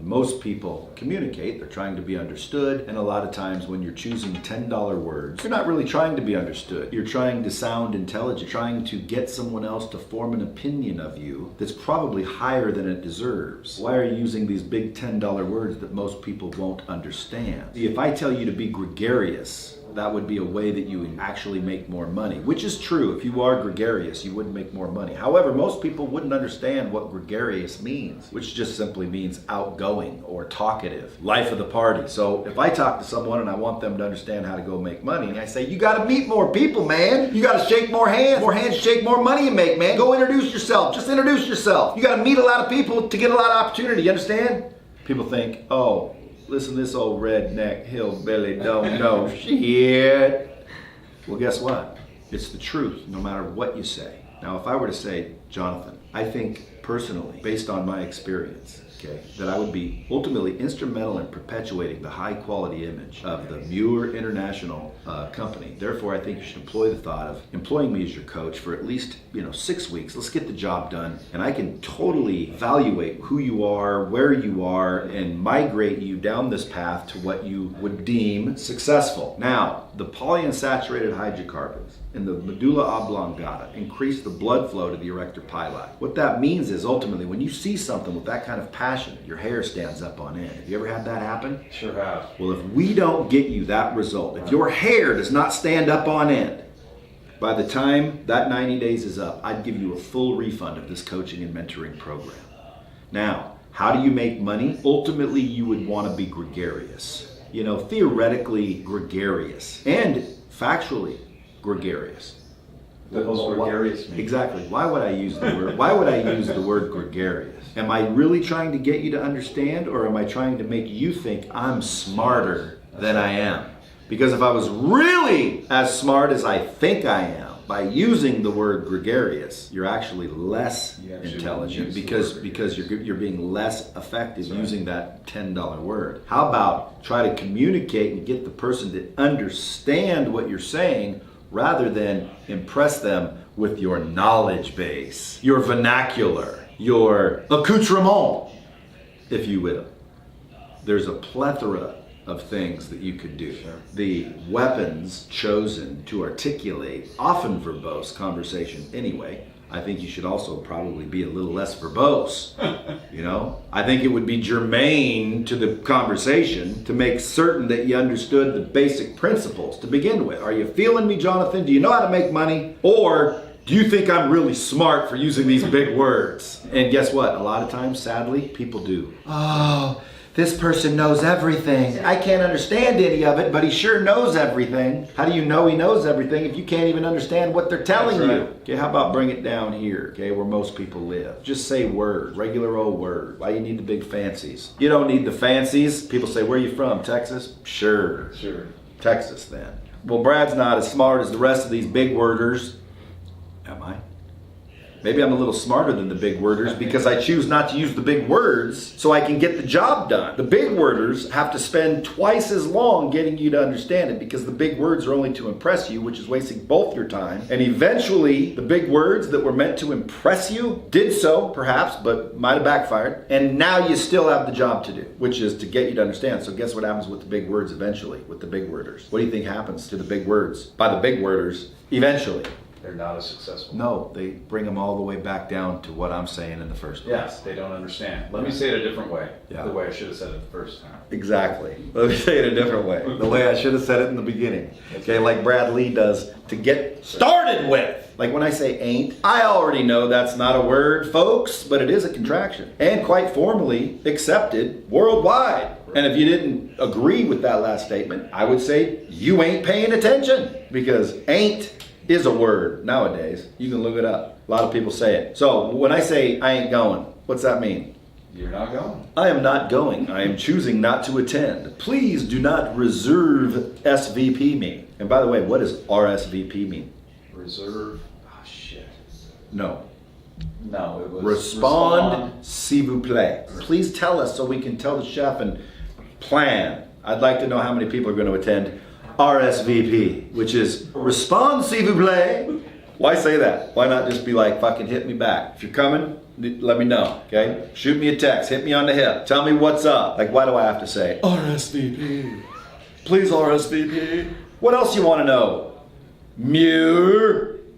most people communicate, they're trying to be understood. And a lot of times when you're choosing $10 words, you're not really trying to be understood. You're trying to sound intelligent, trying to get someone else to form an opinion of you that's probably higher than it deserves. Why are you using these big $10 words that most people won't understand? See, if I tell you to be gregarious, that would be a way that you would actually make more money, which is true. If you are gregarious, you would make more money. However, most people wouldn't understand what gregarious means, which just simply means outgoing or talkative, life of the party. So if I talk to someone and I want them to understand how to go make money, I say, you got to meet more people, man. You got to shake more hands. More hands shake more money you make, man. Go introduce yourself. Just introduce yourself. You got to meet a lot of people to get a lot of opportunity. You understand? People think, oh, listen, this old redneck hillbilly don't know shit. Well, guess what? It's the truth, no matter what you say. Now, if I were to say, Jonathan, I think personally, based on my experience, that I would be ultimately instrumental in perpetuating the high quality image of the Muir International company. Therefore, I think you should employ the thought of employing me as your coach for at least 6 weeks. Let's get the job done, and I can totally evaluate who you are, where you are, and migrate you down this path to what you would deem successful. Now, the polyunsaturated hydrocarbons in the medulla oblongata increase the blood flow to the erector pili. What that means is ultimately when you see something with that kind of passion, your hair stands up on end. Have you ever had that happen? Sure have. Well, if we don't get you that result, if your hair does not stand up on end, by the time that 90 days is up, I'd give you a full refund of this coaching and mentoring program. Now, how do you make money? Ultimately, you would want to be gregarious. Theoretically gregarious and factually gregarious. What does gregarious mean? Exactly. Why would I use the word? Why would I use the word gregarious? Am I really trying to get you to understand, or am I trying to make you think I'm smarter than I am? Because if I was really as smart as I think I am, by using the word gregarious, you're actually less intelligent because you're being less effective using that $10 word. How about try to communicate and get the person to understand what you're saying rather than impress them with your knowledge base, your vernacular, your accoutrement, if you will. There's a plethora of things that you could do. Sure. The weapons chosen to articulate often verbose conversation anyway. I think you should also probably be a little less verbose. I think it would be germane to the conversation to make certain that you understood the basic principles to begin with. Are you feeling me, Jonathan? Do you know how to make money? Or do you think I'm really smart for using these big words? And guess what? A lot of times, sadly, people do. Oh, this person knows everything. I can't understand any of it, but he sure knows everything. How do you know he knows everything if you can't even understand what they're telling you? Okay, how about bring it down here, where most people live? Just say words, regular old words. Why you need the big fancies? You don't need the fancies. People say, where are you from, Texas? Sure. Texas, then. Well, Brad's not as smart as the rest of these big worders. Am I? Maybe I'm a little smarter than the big worders because I choose not to use the big words so I can get the job done. The big worders have to spend twice as long getting you to understand it because the big words are only to impress you, which is wasting both your time. And eventually, the big words that were meant to impress you did so, perhaps, but might have backfired. And now you still have the job to do, which is to get you to understand. So guess what happens with the big words eventually, with the big worders? What do you think happens to the big words by the big worders eventually? They're not as successful. No, they bring them all the way back down to what I'm saying in the first place. Yes, they don't understand. Let me say it a different way. Yeah. The way I should have said it the first time. Exactly. Let me say it a different way. The way I should have said it in the beginning. Okay, like Brad Lee does to get started with. Like when I say ain't, I already know that's not a word, folks, but it is a contraction. And quite formally accepted worldwide. And if you didn't agree with that last statement, I would say you ain't paying attention. Because ain't is a word nowadays. You can look it up. A lot of people say it. So when I say I ain't going, what's that mean? You're not going. I am not going. I am choosing not to attend. Please do not reserve SVP me. And by the way, what does RSVP mean? Reserve. Oh, shit. No. No, it was Respond, s'il vous plaît. Please tell us so we can tell the chef and plan. I'd like to know how many people are going to attend RSVP, which is respond, s'il vous plaît. Why say that? Why not just be like, fucking hit me back? If you're coming, let me know, okay? Shoot me a text, hit me on the hip, tell me what's up. Like, why do I have to say, RSVP? Please RSVP. What else you want to know? Muir?